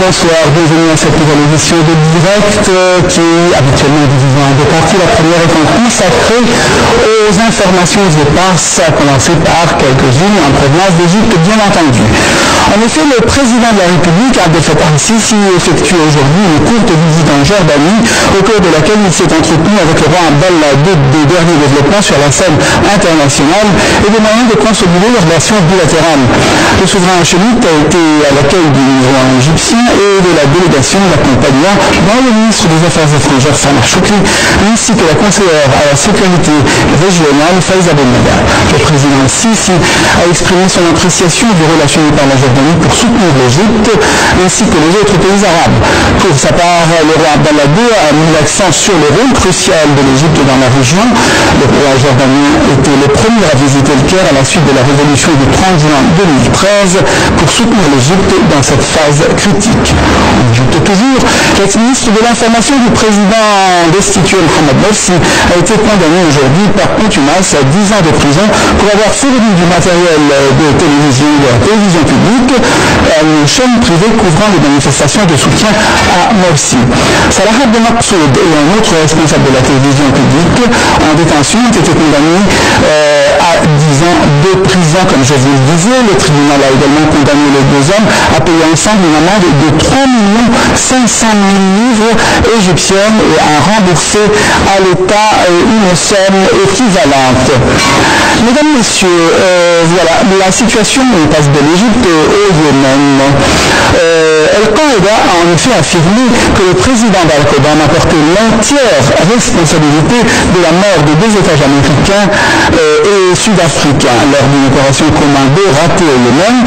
bonsoir, bienvenue à cette nouvelle édition de Direct qui est habituellement divisée en deux parties. La première étant consacrée aux informations éparses, à commencer par quelques-unes en provenance d'Égypte, bien entendu. En effet, le président de la République, Abdel Fattah el-Sisi, effectue aujourd'hui une courte visite en Jordanie, au cours de laquelle il s'est entretenu avec le roi Abdallah II des derniers développements sur la scène internationale et des moyens de consolider les relations bilatérales. Le souverain hachémite a été à l'accueil du roi égyptien et de la délégation l'accompagnant dans le ministre des Affaires étrangères Samah Choukri, ainsi que la conseillère à la sécurité régionale Faiza Benmada. Le président Sisi a exprimé son appréciation du relationné par la Jordanie pour soutenir l'Égypte ainsi que les autres pays arabes. Pour sa part, le roi Abdallah II a mis l'accent sur le rôle crucial de l'Égypte dans la région. Le roi jordanien était le premier à visiter le Caire à la suite de la révolution du 30 juin 2013 pour soutenir l'Égypte dans cette phase critique. En Égypte toujours, l'ex-ministre de l'information du président destitué Mohamed Morsi a été condamné aujourd'hui par contumace à 10 ans de prison pour avoir fourni du matériel de la télévision publique à une chaîne privée couvrant les manifestations de soutien à Morsi. Salah Abdel Maqsoud et un autre responsable de la télévision publique en détention ont été condamnés à 10 ans de prison, comme je vous le disais. Le tribunal a également condamné les deux hommes à payer ensemble une amende de 3 500 000 livres égyptiennes et à rembourser à l'État une somme équivalente. Mesdames, Messieurs, voilà, la situation passe de l'Égypte au Yémen. Al-Qaïda a en effet affirmé que le président Barack Obama portait l'entière responsabilité de la mort de deux otages américains et sud-africains lors d'une opération commandée ratée au Yémen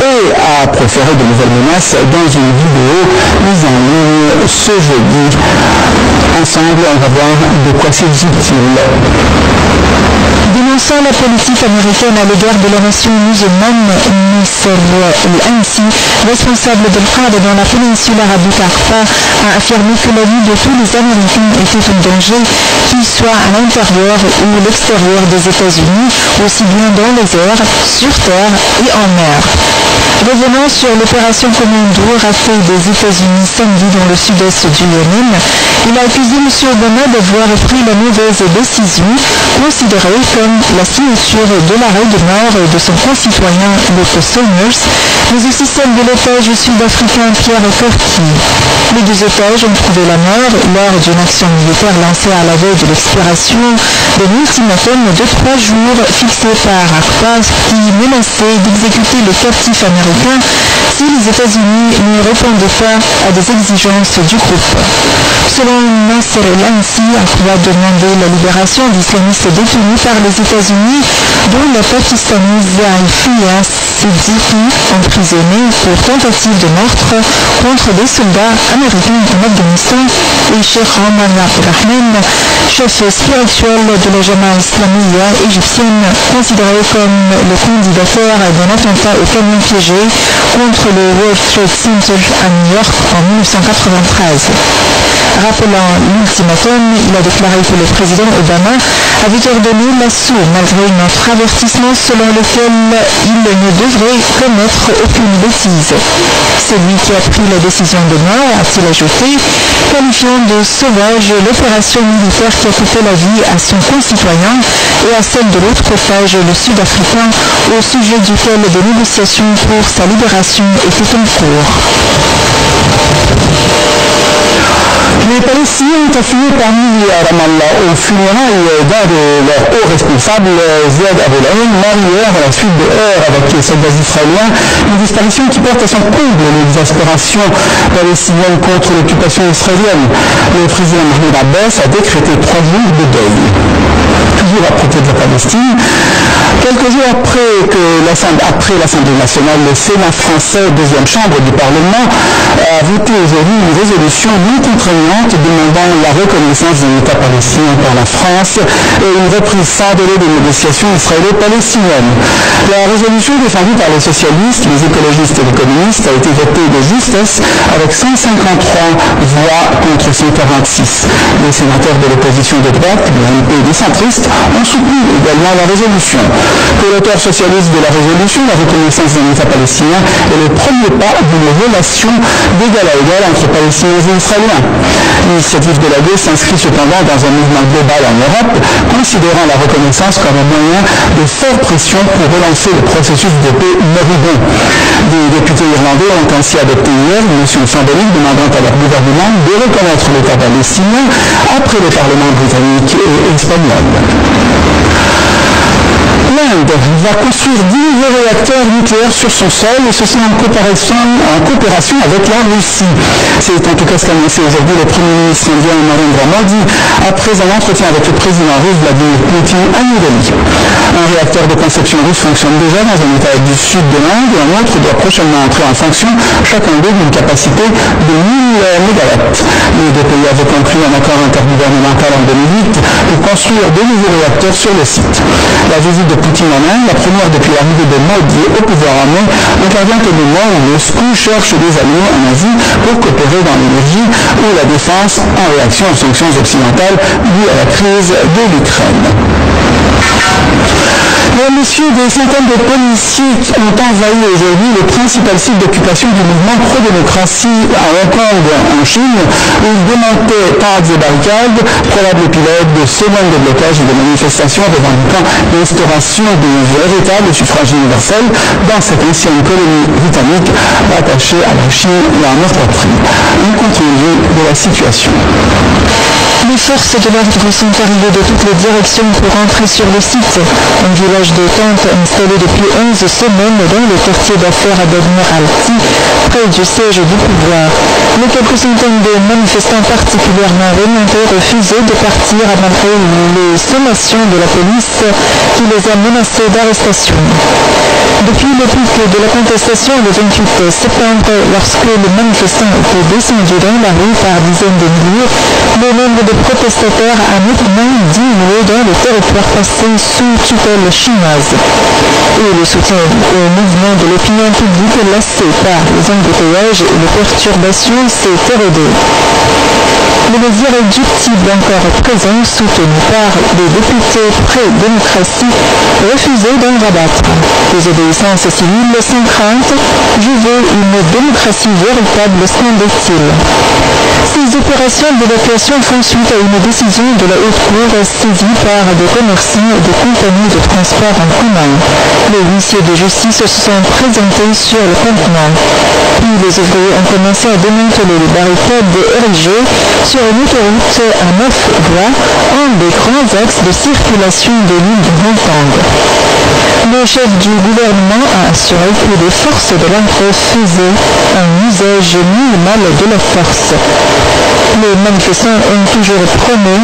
et a proféré de nouvelles menaces dans une vidéo mise en ligne ce jeudi. Ensemble, on va voir de quoi s'agit-il. Dénonçant la politique américaine à l'égard de la nation musulmane, Nasser al-Ansi, responsable d'Al-Qaïda dans la péninsule arabe du Qarqa, a affirmé que la vie de tous les Américains était en danger, qu'ils soient à l'intérieur ou l'extérieur des États-Unis, aussi bien dans les airs, sur terre et en mer. Revenant sur l'opération commando ratée des États-Unis samedi dans le sud-est du Yémen, il a accusé M. Obama d'avoir pris la mauvaise décision, considérée comme la signature de l'arrêt de mort de son concitoyen Loco Sommers, mais aussi celle de l'otage sud-africain Pierre Corky. Les deux otages ont trouvé la mort lors d'une action militaire lancée à la veille de l'expiration d'un ultimatum de 3 jours fixé par Akbaz qui menaçait d'exécuter le captif américain si les États-Unis ne répondaient pas à des exigences du groupe. Selon Nasser al-Ansi, Akbaz demandait la libération d'islamistes détenus par les États-Unis, dont la pakistanaise Alfiya Siddiqui, emprisonnée pour tentative de meurtre contre des soldats américains en Afghanistan, et Sheikh Omar Abdelrahman, chef spirituel de la Jama'a Islamiyya égyptienne, considéré comme le commanditaire d'un attentat au camion piégé contre le World Trade Center à New York en 1993. Rappelant l'ultimatum, il a déclaré que le président Obama avait ordonné l'assaut malgré notre avertissement selon lequel il ne devrait commettre aucune bêtise. C'est lui qui a pris la décision de mort, a-t-il ajouté, qualifiant de sauvage l'opération militaire qui a coûté la vie à son concitoyen et à celle de l'autre otage, le Sud-Africain, au sujet duquel des négociations pour sa libération étaient en cours. Les Palestiniens ont afflué parmi Ramallah aux funérailles d'un de leurs hauts responsables, Ziad Abu Laïm, mort hier à la suite de heurts avec les soldats israéliens, une disparition qui porte à son comble l'exaspération palestinienne contre l'occupation israélienne. Le président Mahmoud Abbas a décrété 3 jours de deuil. Toujours à propos de la Palestine, quelques jours après l'Assemblée nationale, le Sénat français, deuxième chambre du Parlement, a voté adopté aujourd'hui une résolution non contraignante demandant la reconnaissance d'un État palestinien par la France et une reprise sans délai des négociations israélo-palestiniennes. La résolution défendue par les socialistes, les écologistes et les communistes a été votée de justesse avec 153 voix contre 146. Les sénateurs de l'opposition de droite, de l'UMP et des centristes ont soutenu également la résolution. Pour l'auteur socialiste de la résolution, la reconnaissance d'un État palestinien est le premier pas d'une relation d'égal à égal entre Palestiniens et Israéliens. L'initiative de la gauche s'inscrit cependant dans un mouvement global en Europe, considérant la reconnaissance comme un moyen de faire pression pour relancer le processus de paix moribond. Des députés irlandais ont ainsi adopté hier une motion symbolique demandant à leur gouvernement de reconnaître l'État palestinien après les parlements britanniques et espagnols. L'Inde va construire 10 nouveaux réacteurs nucléaires sur son sol et ceci en coopération avec la Russie. C'est en tout cas ce qu'a annoncé aujourd'hui le Premier ministre indien Narendra Modi après un entretien avec le président russe Vladimir Poutine à New Delhi. Un réacteur de conception russe fonctionne déjà dans un état du sud de l'Inde et un autre doit prochainement entrer en fonction, chacun d'eux d'une capacité de 1000 MW. Les deux pays avaient conclu un accord intergouvernemental en 2008 pour construire de nouveaux réacteurs sur le site. La visite de Poutine en Inde, la première depuis l'arrivée de Modi au pouvoir en mai, intervient au moment où Moscou cherche des alliés en Asie pour coopérer dans l'énergie ou la défense en réaction aux sanctions occidentales liées à la crise de l'Ukraine. Mesdames, Messieurs, des centaines de policiers ont envahi aujourd'hui le principal site d'occupation du mouvement pro-démocratie à Hong Kong, en Chine, où ils démontaient pads et barricades, probable pilote de semaines de blocage et de manifestations revendiquant l'instauration du véritable suffrage universel dans cette ancienne colonie britannique rattachée à la Chine et à notre patrie. Un compte rendu de la situation. Les forces de l'ordre sont arrivées de toutes les directions pour entrer sur le site, un village de tentes installé depuis 11 semaines dans le quartier d'affaires d'Admiralty, près du siège du pouvoir. Les quelques centaines de manifestants particulièrement remontés refusaient de partir malgré les sommations de la police qui les a menacés d'arrestation. Depuis le pic de la contestation le 28 septembre, lorsque les manifestants étaient descendus dans la rue par dizaines de milliers, le nombre de protestataires a nettement diminué dans le territoire passé sous tutelle chinoise. Et le soutien au mouvement de l'opinion publique lassé par les embouteillages et les perturbations s'est érodé. Les mesures réductibles encore présentes, soutenues par les députés pré-démocratie, refusaient d'en rabattre. Les obéissances civiles sans crainte, je veux une démocratie véritable, semble-t-il. Ces opérations d'évacuation font suite à une décision de la Haute Cour saisie par des commerçants et des compagnies de transport en commun. Les huissiers de justice se sont présentés sur le campement. Puis les ouvriers ont commencé à démanteler les barricades érigées sur une autoroute à 9 voies, un des grands axes de circulation de l'île de Hong Kong. Le chef du gouvernement a assuré que les forces de l'ordre faisaient un usage minimal de la force. Les manifestants ont toujours prôné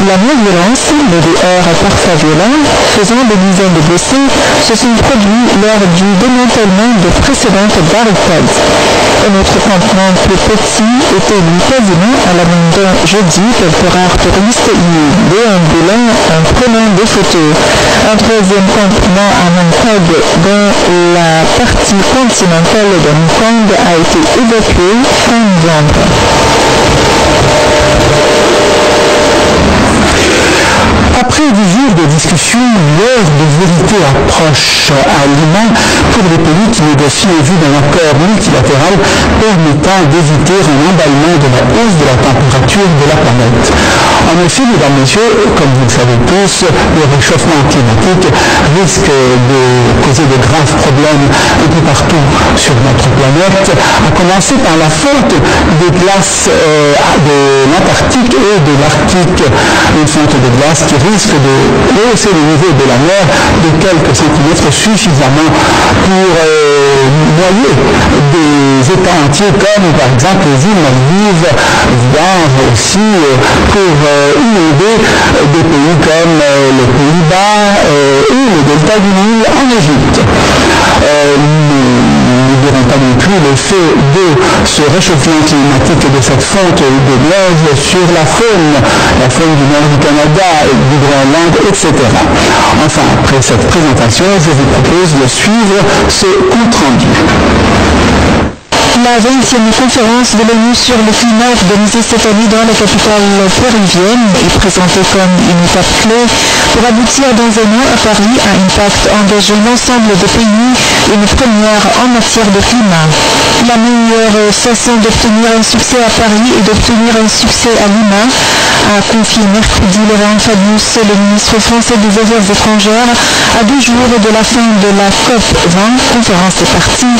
la non-violence, mais des heurts parfois violents, faisant des dizaines de blessés, se sont produits lors du démantèlement de précédentes barricades. Un autre campement plus petit était lui quasiment à l'abandon jeudi, quelques rares touristes y déambulant en prenant des photos. Un troisième campement à Mongkok, dans la partie continentale de Hong Kong, a été évacué fin novembre. Après 10 jours de discussion, l'heure de vérité approche à Lima pour les pays qui négocient en vue d'un accord multilatéral permettant d'éviter un emballement de la hausse de la température de la planète. En effet, mesdames, messieurs, comme vous le savez tous, le réchauffement climatique risque de causer de graves problèmes un peu partout sur notre planète, à commencer par la fonte des glaces de l'Antarctique et de l'Arctique, une fonte de glace qui risque de hausser le niveau de la mer de quelques centimètres suffisamment pour noyer des États entiers comme par exemple les îles Maldives, voire aussi pour inonder des pays comme les Pays-Bas et le delta du Nil en Égypte. Nous n'oublierons pas non plus l'effet de ce réchauffement climatique et de cette fonte de neige sur la faune du nord du Canada, du Groenland, etc. Enfin, après cette présentation, je vous propose de suivre ce compte-rendu. La 20e conférence de l'ONU sur le climat organisée cette année dans la capitale péruvienne est présentée comme une étape clé pour aboutir dans un an à Paris à un pacte engageant l'ensemble des pays, une première en matière de climat. La meilleure façon d'obtenir un succès à Paris et d'obtenir un succès à Lima, a confié mercredi Laurent Fabius, le ministre français des Affaires étrangères, à 2 jours de la fin de la COP 20, conférence des parties,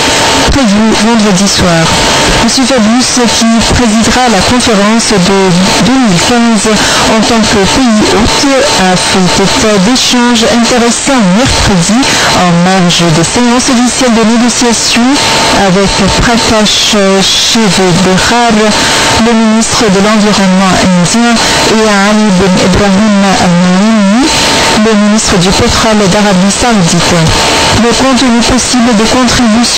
prévue vendredi soir. M. Fabius, qui présidera la conférence de 2015 en tant que pays hôte, a fait état d'échanges intéressants mercredi en marge des séances officielles de négociation avec Prakash Shivbehar, le ministre de l'Environnement indien, et Ali bin Ibrahim al-Naimi, le ministre du pétrole d'Arabie Saoudite. Le contenu possible des contributions